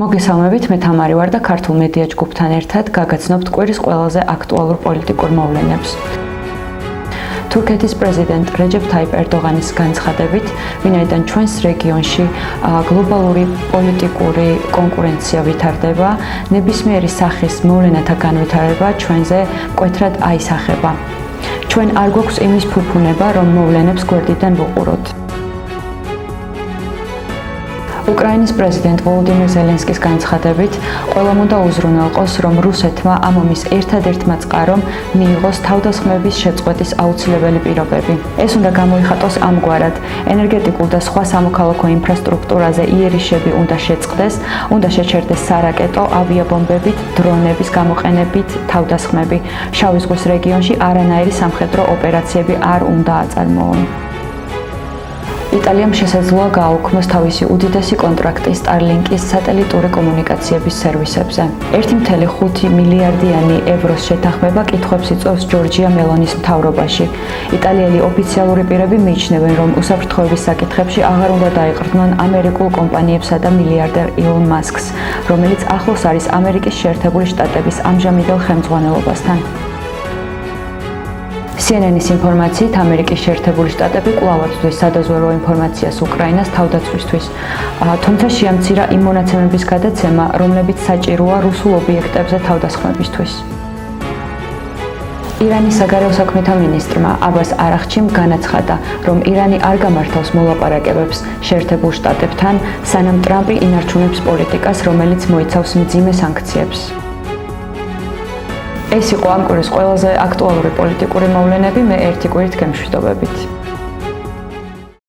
მოგესალმებით, მე თამარი ვარ და ქართულ მედია ჯგუფთან ერთად გაგაცნობთ კვირის ყველაზე აქტუალურ პოლიტიკურ მოვლენებს. თურქეთის პრეზიდენტ რეჯეფ თაიპ ერდოღანის განცხადებით, ვინაიდან ჩვენს რეგიონში გლობალური პოლიტიკური კონკურენცია ვითარდება, ნებისმიერი სახის მოვლენათა განვითარება ჩვენზე მკვეთრად აისახება. ჩვენ არ გვაქვს იმის ფუფუნება, რომ მოვლენებს გვერდიდან ვუყუროთ. უკრაინის პრეზიდენტ ვოლოდიმირ ზელენსკის განცხადებით, ყველამ უნდა უზრუნველყოს, რომ რუსეთმა ამ ომის ერთადერთმა წყარომ მიიღოს თავდასხმების შეწყვეტის აუცილებელი პირობები. ეს უნდა გამოიხატოს ამგვარად: ენერგეტიკულ და სხვა სამოქალაქო ინფრასტრუქტურაზე იერიშები უნდა შეწყდეს, უნდა შეჩერდეს სარაკეტო, ავიაბომბებით, დრონების გამოყენებით თავდასხმები. შავი ზღვის რეგიონში არანაირი სამხედრო ოპერაციები არ უნდა აწარმოონ. იტალიამ შესაძლოა გააუქმოს თავისი უდიდესი კონტრაქტი Starlink-ის სატელიტური კომუნიკაციების სერვისებზე. 1.5 მილიარდიანი ევროს შეთანხმება კითხვებს იწვევს ჯორჯია მელონის მთავრობაში. იტალიელი ოფიციალური პირები მიიჩნევენ, რომ უსაფრთხოების საკითხებში აღარ უნდა დაეყრდნონ ამერიკულ კომპანიებსა და მილიარდერ ილონ მასკს, რომელიც ახლოს არის ამერიკის შეერთებული შტატების ამჟამინდელ ხელმძღვანელობასთან. CNN-ის ინფორმაციით, ამერიკის შეერთებული შტატები კვლავ აწვდის სადაზვერვო ინფორმაციას უკრაინას თავდაცვისთვის, თუმცა შეამცირა იმ მონაცემების გადაცემა, რომლებიც საჭიროა რუსულ ობიექტებზე თავდასხმებისთვის. ირანის საგარეო საქმეთა მინისტრმა აბას არაღჩიმ განაცხადა, რომ ირანი არ გამართავს მოლაპარაკებებს შეერთებულ შტატებთან, სანამ ტრამპი ინარჩუნებს პოლიტიკას, რომელიც მოიცავს მძიმე სანქციებს. ეს იყო ამ კვირის ყველაზე აქტუალური პოლიტიკური მოვლენები, მე ერთი კვირით გემშვიდობებით.